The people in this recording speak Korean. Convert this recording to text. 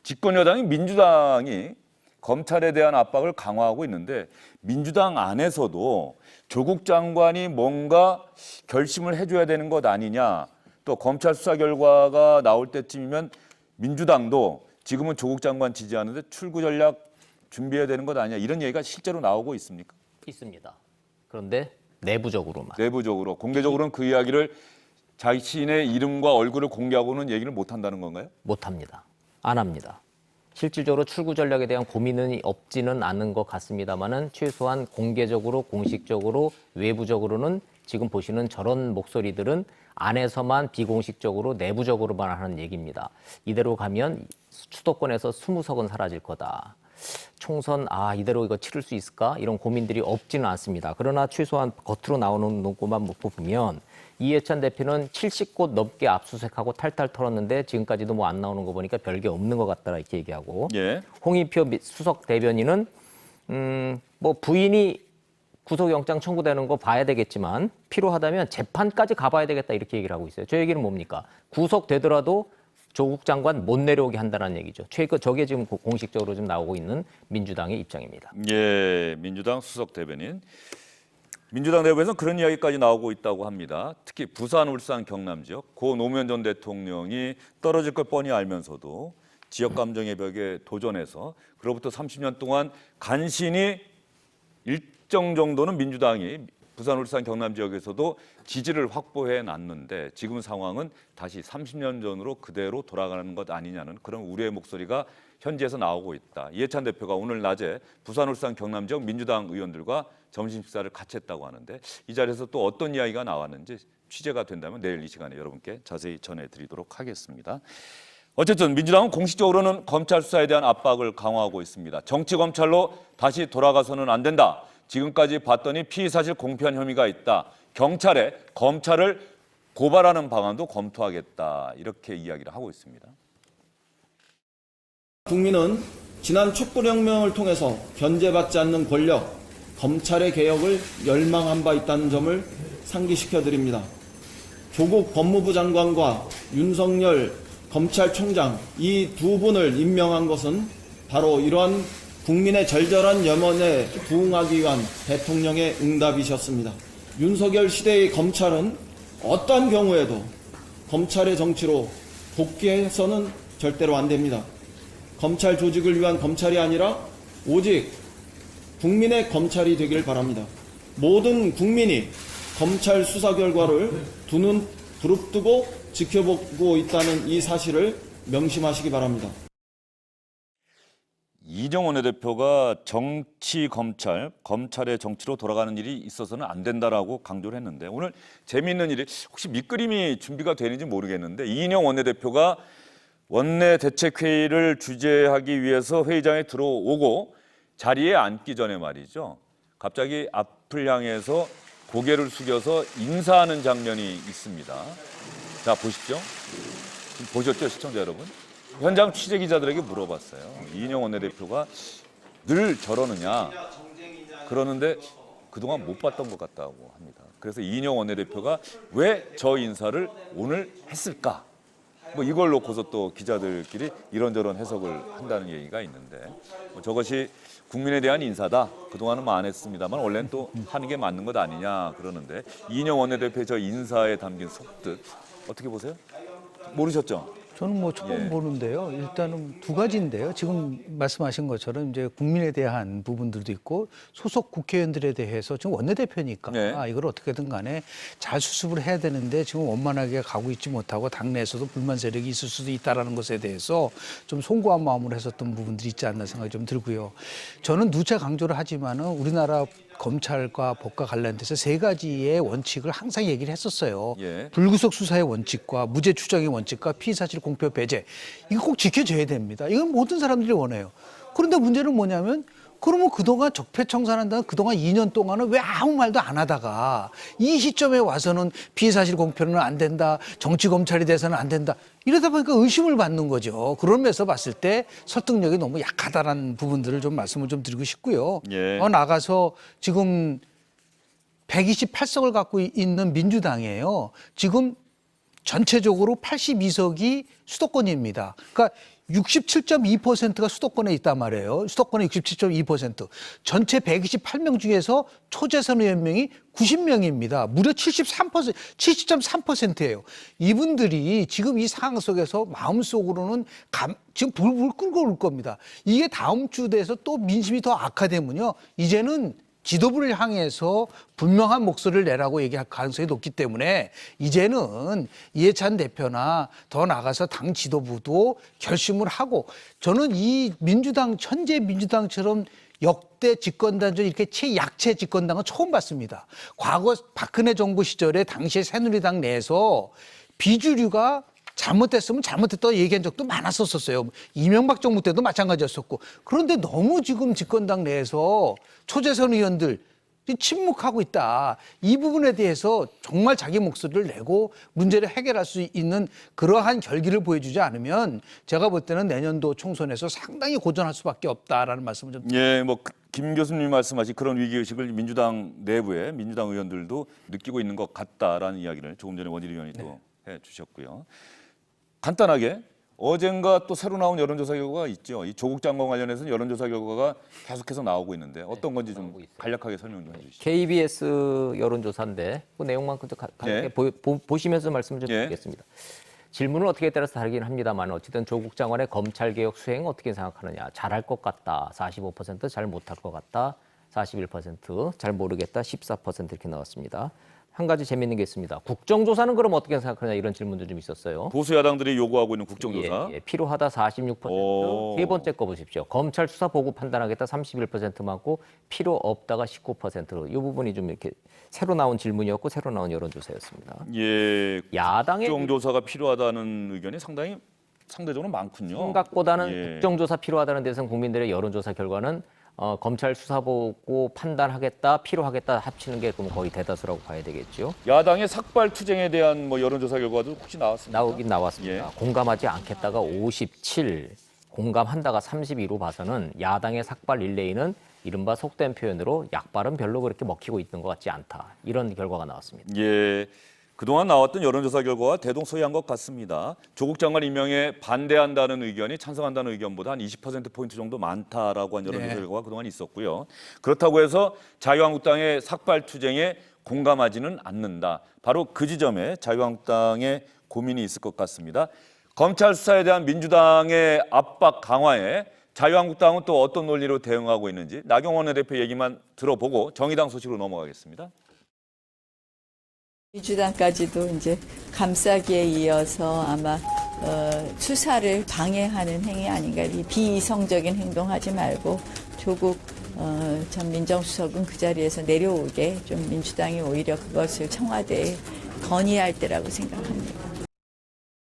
집권 여당인 민주당이 검찰에 대한 압박을 강화하고 있는데 민주당 안에서도 조국 장관이 뭔가 결심을 해줘야 되는 것 아니냐. 또 검찰 수사 결과가 나올 때쯤이면 민주당도 지금은 조국 장관 지지하는데 출구 전략 준비해야 되는 것 아니냐. 이런 얘기가 실제로 나오고 있습니까? 있습니다. 그런데 내부적으로만. 내부적으로. 공개적으로는 그 이야기를 자신의 이름과 얼굴을 공개하고는 얘기를 못한다는 건가요? 못합니다. 안 합니다. 실질적으로 출구 전략에 대한 고민은 없지는 않은 것 같습니다만은 최소한 공개적으로 공식적으로 외부적으로는 지금 보시는 저런 목소리들은 안에서만 비공식적으로 내부적으로만 하는 얘기입니다. 이대로 가면 수도권에서 20석은 사라질 거다. 총선 이대로 이거 치를 수 있을까? 이런 고민들이 없지는 않습니다. 그러나 최소한 겉으로 나오는 것만 보면 이해찬 대표는 70곳 넘게 압수수색하고 탈탈 털었는데 지금까지도 뭐 안 나오는 거 보니까 별게 없는 것 같다 이렇게 얘기하고 예. 홍익표 수석 대변인은 뭐 부인이 구속영장 청구되는 거 봐야 되겠지만 필요하다면 재판까지 가봐야 되겠다 이렇게 얘기를 하고 있어요. 저 얘기는 뭡니까? 구속되더라도 조국 장관 못 내려오게 한다는 얘기죠. 저게 지금 공식적으로 좀 나오고 있는 민주당의 입장입니다. 예, 민주당 수석 대변인. 민주당 내부에서는 그런 이야기까지 나오고 있다고 합니다. 특히 부산, 울산, 경남 지역 고 노무현 전 대통령이 떨어질 걸 뻔히 알면서도 지역 감정의 벽에 도전해서 그로부터 30년 동안 간신히 일정 정도는 민주당이 부산, 울산, 경남 지역에서도 지지를 확보해 놨는데 지금 상황은 다시 30년 전으로 그대로 돌아가는 것 아니냐는 그런 우려의 목소리가 현지에서 나오고 있다. 이해찬 대표가 오늘 낮에 부산, 울산, 경남 지역 민주당 의원들과 점심 식사를 같이 했다고 하는데 이 자리에서 또 어떤 이야기가 나왔는지 취재가 된다면 내일 이 시간에 여러분께 자세히 전해드리도록 하겠습니다. 어쨌든 민주당은 공식적으로는 검찰 수사에 대한 압박을 강화하고 있습니다. 정치 검찰로 다시 돌아가서는 안 된다. 지금까지 봤더니 피의사실 공표한 혐의가 있다. 경찰에 검찰을 고발하는 방안도 검토하겠다. 이렇게 이야기를 하고 있습니다. 국민은 지난 촛불혁명을 통해서 견제받지 않는 권력, 검찰의 개혁을 열망한 바 있다는 점을 상기시켜드립니다. 조국 법무부 장관과 윤석열 검찰총장 이 두 분을 임명한 것은 바로 이러한 국민의 절절한 염원에 부응하기 위한 대통령의 응답이셨습니다. 윤석열 시대의 검찰은 어떠한 경우에도 검찰의 정치로 복귀해서는 절대로 안 됩니다. 검찰 조직을 위한 검찰이 아니라 오직 국민의 검찰이 되길 바랍니다. 모든 국민이 검찰 수사 결과를 두 눈 부릅뜨고 지켜보고 있다는 이 사실을 명심하시기 바랍니다. 이정원 원내대표가 정치 검찰, 검찰의 정치로 돌아가는 일이 있어서는 안 된다라고 강조를 했는데 오늘 재미있는 일이 혹시 밑그림이 준비가 되는지 모르겠는데 이인영 원내대표가 원내대책회의를 주재하기 위해서 회의장에 들어오고 자리에 앉기 전에 말이죠. 갑자기 앞을 향해서 고개를 숙여서 인사하는 장면이 있습니다. 자, 보십시오. 보셨죠, 시청자 여러분? 현장 취재 기자들에게 물어봤어요. 이인영 원내대표가 늘 저러느냐. 그러는데 그동안 못 봤던 것 같다고 합니다. 그래서 이인영 원내대표가 왜 저 인사를 오늘 했을까? 뭐 이걸 놓고서 또 기자들끼리 이런저런 해석을 한다는 얘기가 있는데 저것이 국민에 대한 인사다. 그동안은 뭐 안 했습니다만 원래는 또 하는 게 맞는 것 아니냐 그러는데 이인영 원내대표의 저 인사에 담긴 속뜻 어떻게 보세요? 모르셨죠? 저는 뭐 처음 보는데요. 일단은 두 가지인데요. 지금 말씀하신 것처럼 이제 국민에 대한 부분들도 있고 소속 국회의원들에 대해서 지금 원내대표니까 이걸 어떻게든 간에 잘 수습을 해야 되는데 지금 원만하게 가고 있지 못하고 당내에서도 불만 세력이 있을 수도 있다라는 것에 대해서 좀 송구한 마음으로 했었던 부분들이 있지 않나 생각이 좀 들고요. 저는 누차 강조를 하지만은 우리나라 검찰과 법과 관련돼서 세 가지의 원칙을 항상 얘기를 했었어요. 불구속 수사의 원칙과 무죄 추정의 원칙과 피의사실 공표 배제. 이거 꼭 지켜져야 됩니다. 이건 모든 사람들이 원해요. 그런데 문제는 뭐냐면 그러면 그동안 적폐청산한다는 그동안 2년 동안은 왜 아무 말도 안 하다가 이 시점에 와서는 피의사실 공표는 안 된다. 정치검찰이 돼서는 안 된다. 이러다 보니까 의심을 받는 거죠. 그런 면에서 봤을 때 설득력이 너무 약하다라는 부분들을 좀 말씀을 좀 드리고 싶고요. 나가서 지금 128석을 갖고 있는 민주당이에요. 지금 전체적으로 82석이 수도권입니다. 그러니까 67.2%가 수도권에 있단 말이에요. 수도권의 67.2%. 전체 128명 중에서 초재선 의원명이 90명입니다. 무려 73%, 70.3%예요. 이분들이 지금 이 상황 속에서 마음속으로는 지금 불불 끓고 올 겁니다. 이게 다음 주 돼서 또 민심이 더 악화되면요. 이제는 지도부를 향해서 분명한 목소리를 내라고 얘기할 가능성이 높기 때문에 이제는 이해찬 대표나 더 나가서 당 지도부도 결심을 하고 저는 이 민주당, 현재 민주당처럼 역대 집권단전 이렇게 최약체 집권당은 처음 봤습니다. 과거 박근혜 정부 시절에 당시에 새누리당 내에서 비주류가 잘못됐으면 잘못했다고 얘기한 적도 많았었어요. 이명박 정부 때도 마찬가지였었고. 그런데 너무 지금 집권당 내에서 초재선 의원들 침묵하고 있다. 이 부분에 대해서 정말 자기 목소리를 내고 문제를 해결할 수 있는 그러한 결기를 보여주지 않으면 제가 볼 때는 내년도 총선에서 상당히 고전할 수밖에 없다라는 말씀을 좀 드립니다. 예, 뭐 김 교수님 말씀하신 그런 위기의식을 민주당 내부에 민주당 의원들도 느끼고 있는 것 같다라는 이야기를 조금 전에 원희룡 의원이 또 해주셨고요. 간단하게 어젠가 또 새로 나온 여론조사 결과가 있죠. 이 조국 장관 관련해서는 여론조사 결과가 계속해서 나오고 있는데 어떤 건지 좀 간략하게 설명 좀 해주시죠. KBS 여론조사인데 그 내용만 간략하게 보시면서 말씀을 좀 드리겠습니다. 질문은 어떻게 따라서 다르긴 합니다만 어쨌든 조국 장관의 검찰개혁 수행 어떻게 생각하느냐. 잘할 것 같다. 45%, 잘 못할 것 같다. 41%, 잘 모르겠다. 14% 이렇게 나왔습니다. 한 가지 재미있는 게 있습니다. 국정조사는 그럼 어떻게 생각하느냐 이런 질문도 좀 있었어요. 보수 야당들이 요구하고 있는 국정조사. 필요하다 46%. 세 번째 거 보십시오. 검찰 수사 보고 판단하겠다 31% 많고 필요 없다가 19%로 이 부분이 좀 이렇게 새로 나온 질문이었고 새로 나온 여론조사였습니다. 예, 야당의 국정조사가 필요하다는 의견이 상대적으로 많군요. 생각보다는 국정조사 필요하다는 데서는 국민들의 여론조사 결과는 검찰 수사 보고 판단하겠다, 필요하겠다 합치는 게 그럼 거의 대다수라고 봐야 되겠죠. 야당의 삭발 투쟁에 대한 뭐 여론조사 결과도 혹시 나왔습니까? 나오긴 나왔습니다. 공감하지 않겠다가 57, 공감한다가 32로 봐서는 야당의 삭발 릴레이는 이른바 속된 표현으로 약발은 별로 그렇게 먹히고 있는 것 같지 않다. 이런 결과가 나왔습니다. 예, 그동안 나왔던 여론조사 결과와 대동소이한 것 같습니다. 조국 장관 임명에 반대한다는 의견이 찬성한다는 의견보다 한 20%포인트 정도 많다라고 한 여론조사 결과가 그동안 있었고요. 그렇다고 해서 자유한국당의 삭발 투쟁에 공감하지는 않는다. 바로 그 지점에 자유한국당의 고민이 있을 것 같습니다. 검찰 수사에 대한 민주당의 압박 강화에 자유한국당은 또 어떤 논리로 대응하고 있는지 나경원 원내대표 얘기만 들어보고 정의당 소식으로 넘어가겠습니다. 민주당까지도 이제 감싸기에 이어서 아마 수사를 방해하는 행위 아닌가. 이 비이성적인 행동하지 말고 조국 전 민정수석은 그 자리에서 내려오게 좀 민주당이 오히려 그것을 청와대에 건의할 때라고 생각합니다.